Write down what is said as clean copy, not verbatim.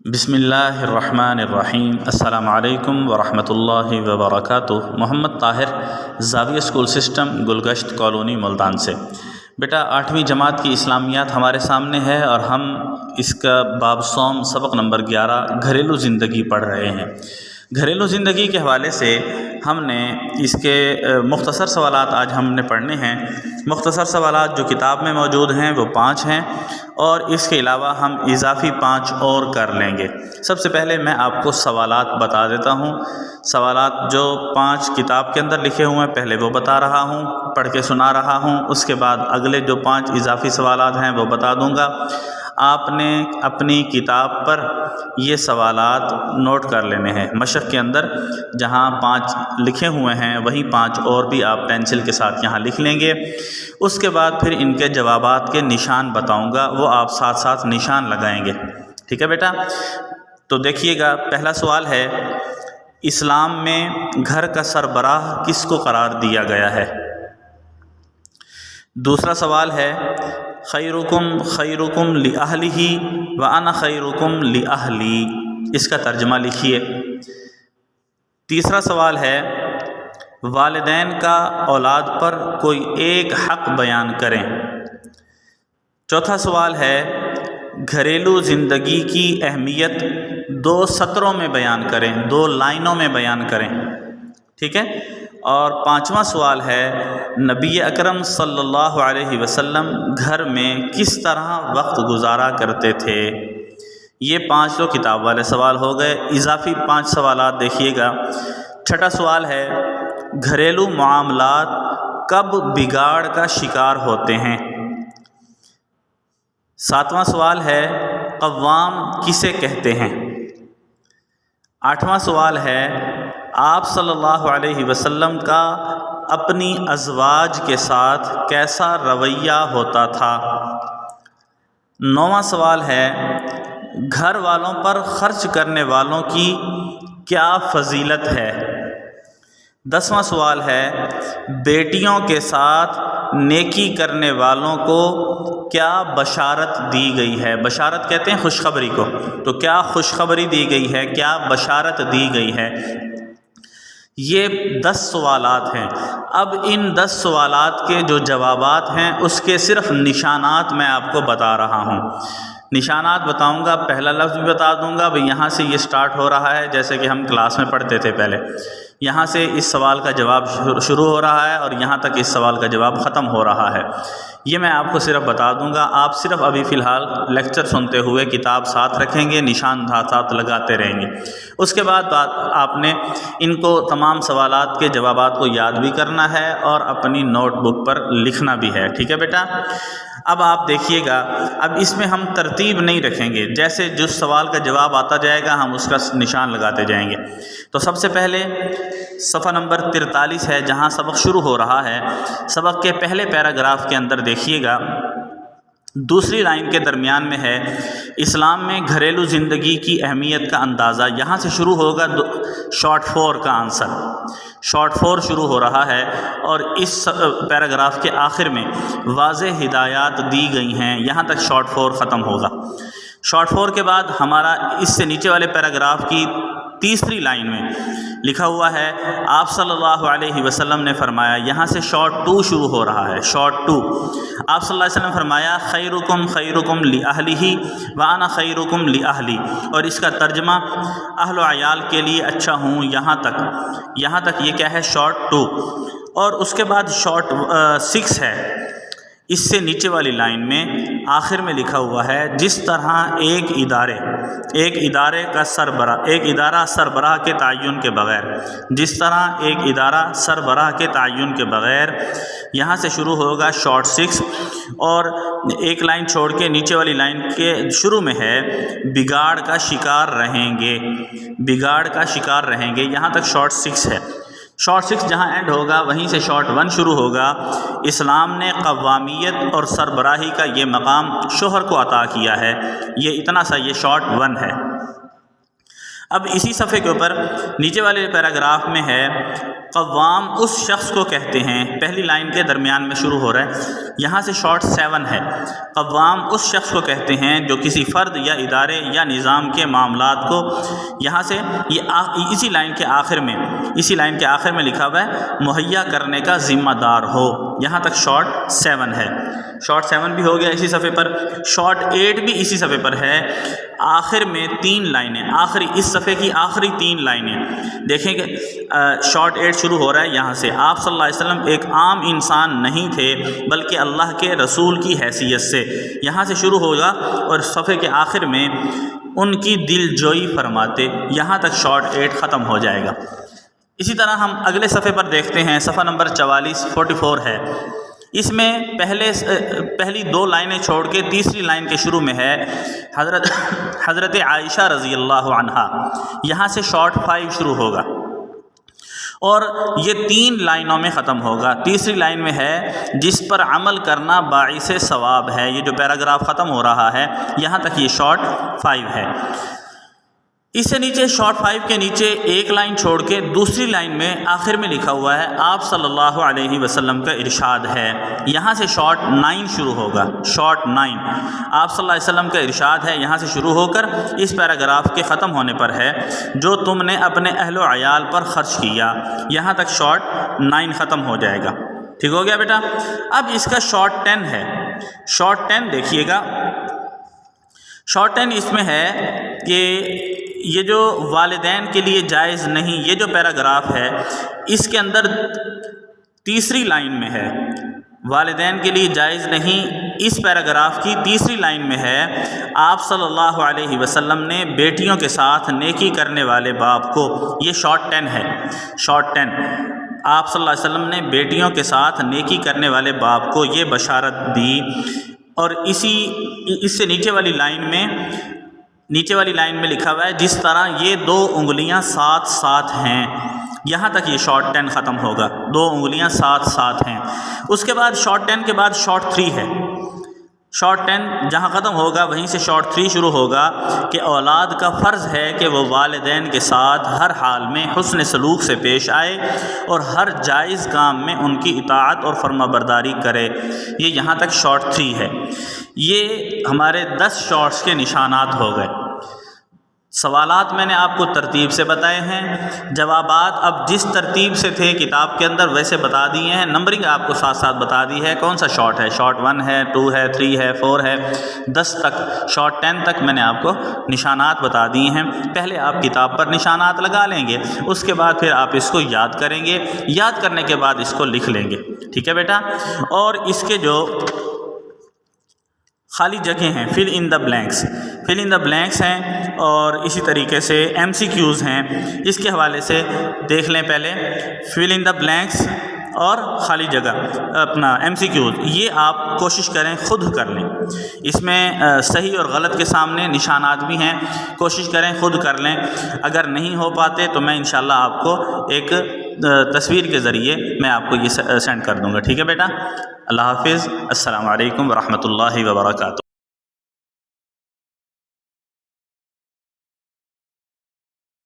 بسم اللہ الرحمن الرحیم۔ السلام علیکم ورحمۃ اللہ وبرکاتہ۔ محمد طاہر، زاویہ school system, Gulgasht colony, Multan سے۔ بیٹا 8ویں جماعت کی اسلامیات ہمارے سامنے ہے اور ہم اس کا باب صوم سبق نمبر 11 گھریلو زندگی پڑھ رہے ہیں۔ گھریلو زندگی کے حوالے سے ہم نے اس کے مختصر سوالات آج ہم نے پڑھنے ہیں۔ مختصر سوالات جو کتاب میں موجود ہیں وہ 5 ہیں اور اس کے علاوہ ہم اضافی 5 اور کر لیں گے۔ سب سے پہلے میں آپ کو سوالات بتا دیتا ہوں۔ سوالات جو 5 کتاب کے اندر لکھے ہوئے ہیں پہلے وہ بتا رہا ہوں، پڑھ کے سنا رہا ہوں، اس کے بعد اگلے جو 5 اضافی سوالات ہیں وہ بتا دوں گا۔ آپ نے اپنی کتاب پر یہ سوالات نوٹ کر لینے ہیں۔ مشق کے اندر جہاں 5 لکھے ہوئے ہیں وہیں 5 اور بھی آپ پینسل کے ساتھ یہاں لکھ لیں گے۔ اس کے بعد پھر ان کے جوابات کے نشان بتاؤں گا، وہ آپ ساتھ ساتھ نشان لگائیں گے۔ ٹھیک ہے بیٹا؟ تو دیکھیے گا، پہلا سوال ہے، اسلام میں گھر کا سربراہ کس کو قرار دیا گیا ہے؟ دوسرا سوال ہے، خیرکم خیرکم لأہلہ وانا خیرکم لأہلی، اس کا ترجمہ لکھیے۔ تیسرا سوال ہے، والدین کا اولاد پر کوئی ایک حق بیان کریں۔ چوتھا سوال ہے، گھریلو زندگی کی اہمیت 2 سطروں میں بیان کریں، 2 لائنوں میں بیان کریں۔ ٹھیک ہے؟ اور 5واں سوال ہے، نبی اکرم صلی اللہ علیہ وسلم گھر میں کس طرح وقت گزارا کرتے تھے؟ یہ 5 تو کتاب والے سوال ہو گئے۔ اضافی 5 سوالات دیکھیے گا۔ چھٹا سوال ہے، گھریلو معاملات کب بگاڑ کا شکار ہوتے ہیں؟ 7واں سوال ہے، قوام کسے کہتے ہیں؟ 8واں سوال ہے، آپ صلی اللہ علیہ وسلم کا اپنی ازواج کے ساتھ کیسا رویہ ہوتا تھا؟ 9واں سوال ہے، گھر والوں پر خرچ کرنے والوں کی کیا فضیلت ہے؟ 10واں سوال ہے، بیٹیوں کے ساتھ نیکی کرنے والوں کو کیا بشارت دی گئی ہے؟ بشارت کہتے ہیں خوشخبری کو، تو کیا خوشخبری دی گئی ہے، کیا بشارت دی گئی ہے؟ یہ 10 سوالات ہیں۔ اب ان 10 سوالات کے جو جوابات ہیں اس کے صرف نشانات میں آپ کو بتا رہا ہوں۔ نشانات بتاؤں گا، پہلا لفظ بھی بتا دوں گا، بھئی یہاں سے یہ سٹارٹ ہو رہا ہے جیسے کہ ہم کلاس میں پڑھتے تھے پہلے، یہاں سے اس سوال کا جواب شروع ہو رہا ہے اور یہاں تک اس سوال کا جواب ختم ہو رہا ہے۔ یہ میں آپ کو صرف بتا دوں گا، آپ صرف ابھی فی الحال لیکچر سنتے ہوئے کتاب ساتھ رکھیں گے، نشان ساتھ لگاتے رہیں گے۔ اس کے بعد آپ نے ان کو تمام سوالات کے جوابات کو یاد بھی کرنا ہے اور اپنی نوٹ بک پر لکھنا بھی ہے۔ ٹھیک ہے بیٹا؟ اب آپ دیکھیے گا، اب اس میں ہم ترتیب نہیں رکھیں گے، جیسے جس سوال کا جواب آتا جائے گا ہم اس کا نشان لگاتے جائیں گے۔ تو سب سے پہلے صفحہ نمبر 43 ہے جہاں سبق شروع ہو رہا ہے۔ سبق کے پہلے پیراگراف کے اندر دیکھیے گا، دوسری لائن کے درمیان میں ہے، اسلام میں گھریلو زندگی کی اہمیت کا اندازہ۔ یہاں سے شروع ہوگا شارٹ 4 کا آنسر، شارٹ 4 شروع ہو رہا ہے اور اس پیراگراف کے آخر میں واضح ہدایات دی گئی ہیں، یہاں تک شارٹ 4 ختم ہوگا۔ شارٹ 4 کے بعد ہمارا اس سے نیچے والے پیراگراف کی تیسری لائن میں لکھا ہوا ہے، آپ صلی اللہ علیہ وسلم نے فرمایا، یہاں سے شارٹ 2 شروع ہو رہا ہے، شارٹ 2۔ آپ صلی اللہ علیہ وسلم نے فرمایا، خیرکم خیرکم لأہلہ وانا خیرکم لأہلی، اور اس کا ترجمہ اہل و عیال کے لیے اچھا ہوں، یہاں تک یہ کیا ہے؟ شارٹ 2۔ اور اس کے بعد شارٹ 6 ہے، اس سے نیچے والی لائن میں آخر میں لکھا ہوا ہے، جس طرح ایک ادارہ سربراہ کے تعین کے بغیر، جس طرح ایک ادارہ سربراہ کے تعین کے بغیر، یہاں سے شروع ہوگا شارٹ 6 اور ایک لائن چھوڑ کے نیچے والی لائن کے شروع میں ہے، بگاڑ کا شکار رہیں گے، یہاں تک شارٹ 6 ہے۔ شارٹ 6 جہاں اینڈ ہوگا وہیں سے شارٹ 1 شروع ہوگا، اسلام نے قوامیت اور سربراہی کا یہ مقام شوہر کو عطا کیا ہے، یہ اتنا سا، یہ شارٹ 1 ہے۔ اب اسی صفحے کے اوپر نیچے والے پیراگراف میں ہے، قوام اس شخص کو کہتے ہیں، پہلی لائن کے درمیان میں شروع ہو رہا ہے، یہاں سے شارٹ 7 ہے۔ قوام اس شخص کو کہتے ہیں جو کسی فرد یا ادارے یا نظام کے معاملات کو، یہاں سے یہ اسی لائن کے آخر میں لکھا ہوا ہے مہیا کرنے کا ذمہ دار ہو، یہاں تک شارٹ 7 ہے۔ شارٹ 7 بھی ہو گیا اسی صفحے پر، شارٹ 8 بھی اسی صفحے پر ہے۔ آخر میں 3 لائنیں، اس صفحے کی آخری 3 لائنیں دیکھیں گے۔ شارٹ 8 شروع ہو رہا ہے یہاں سے، آپ صلی اللہ علیہ وسلم ایک عام انسان نہیں تھے بلکہ اللہ کے رسول کی حیثیت سے، یہاں سے شروع ہوگا اور صفحے کے آخر میں ان کی دل جوئی فرماتے، یہاں تک شارٹ 8 ختم ہو جائے گا۔ اسی طرح ہم اگلے صفحے پر دیکھتے ہیں، صفحہ نمبر 44 ہے۔ اس میں پہلی 2 لائنیں چھوڑ کے تیسری لائن کے شروع میں ہے حضرت عائشہ رضی اللہ عنہا، یہاں سے شارٹ 5 شروع ہوگا اور یہ 3 لائنوں میں ختم ہوگا۔ تیسری لائن میں ہے جس پر عمل کرنا باعث ثواب ہے، یہ جو پیراگراف ختم ہو رہا ہے یہاں تک یہ شارٹ 5 ہے۔ اس سے نیچے شارٹ 5 کے نیچے 1 لائن چھوڑ کے دوسری لائن میں آخر میں لکھا ہوا ہے آپ صلی اللہ علیہ وسلم کا ارشاد ہے، یہاں سے شارٹ 9 شروع ہوگا۔ شارٹ 9 آپ صلی اللہ علیہ وسلم کا ارشاد ہے، یہاں سے شروع ہو کر اس پیراگراف کے ختم ہونے پر ہے جو تم نے اپنے اہل و عیال پر خرچ کیا، یہاں تک شارٹ 9 ختم ہو جائے گا۔ ٹھیک ہو گیا بیٹا؟ اب اس کا شارٹ 10 ہے۔ شارٹ 10 دیکھیے گا، شارٹ 10 اس میں ہے کہ یہ جو والدین کے لیے جائز نہیں، یہ جو پیراگراف ہے اس کے اندر تیسری لائن میں ہے والدین کے لیے جائز نہیں، اس پیراگراف کی تیسری لائن میں ہے آپ صلی اللہ علیہ وسلم نے بیٹیوں کے ساتھ نیکی کرنے والے باپ کو، یہ شارٹ 10 ہے۔ شارٹ 10 آپ صلی اللہ علیہ وسلم نے بیٹیوں کے ساتھ نیکی کرنے والے باپ کو یہ بشارت دی، اور اس سے نیچے والی لائن میں لکھا ہوا ہے جس طرح یہ 2 انگلیاں ساتھ ساتھ ہیں، یہاں تک یہ شارٹ 10 ختم ہوگا۔ 2 انگلیاں ساتھ ساتھ ہیں۔ اس کے بعد شارٹ 10 کے بعد شارٹ 3 ہے۔ شارٹ 10 جہاں ختم ہوگا وہیں سے شارٹ 3 شروع ہوگا کہ اولاد کا فرض ہے کہ وہ والدین کے ساتھ ہر حال میں حسن سلوک سے پیش آئے اور ہر جائز کام میں ان کی اطاعت اور فرما برداری کرے، یہ یہاں تک شارٹ 3 ہے۔ یہ ہمارے 10 شارٹس کے نشانات ہو گئے۔ سوالات میں نے آپ کو ترتیب سے بتائے ہیں، جوابات اب جس ترتیب سے تھے کتاب کے اندر ویسے بتا دیے ہیں، نمبرنگ آپ کو ساتھ ساتھ بتا دی ہے کون سا شارٹ ہے، شارٹ 1 ہے، 2 ہے، 3 ہے، 4 ہے، 10 تک، شارٹ 10 تک میں نے آپ کو نشانات بتا دیے ہیں۔ پہلے آپ کتاب پر نشانات لگا لیں گے، اس کے بعد پھر آپ اس کو یاد کریں گے، یاد کرنے کے بعد اس کو لکھ لیں گے، ٹھیک ہے بیٹا؟ اور اس کے جو خالی جگہیں ہیں، فل ان دا بلینکس ہیں، اور اسی طریقے سے MCQs ہیں، اس کے حوالے سے دیکھ لیں پہلے۔ فل ان دا بلینکس اور خالی جگہ اپنا MCQs، یہ آپ کوشش کریں خود کر لیں، اس میں صحیح اور غلط کے سامنے نشانات بھی ہیں، کوشش کریں خود کر لیں۔ اگر نہیں ہو پاتے تو میں انشاءاللہ آپ کو ایک تصویر کے ذریعے میں آپ کو یہ سینڈ کر دوں گا، ٹھیک ہے بیٹا؟ اللہ حافظ، السلام علیکم ورحمۃ اللہ وبرکاتہ۔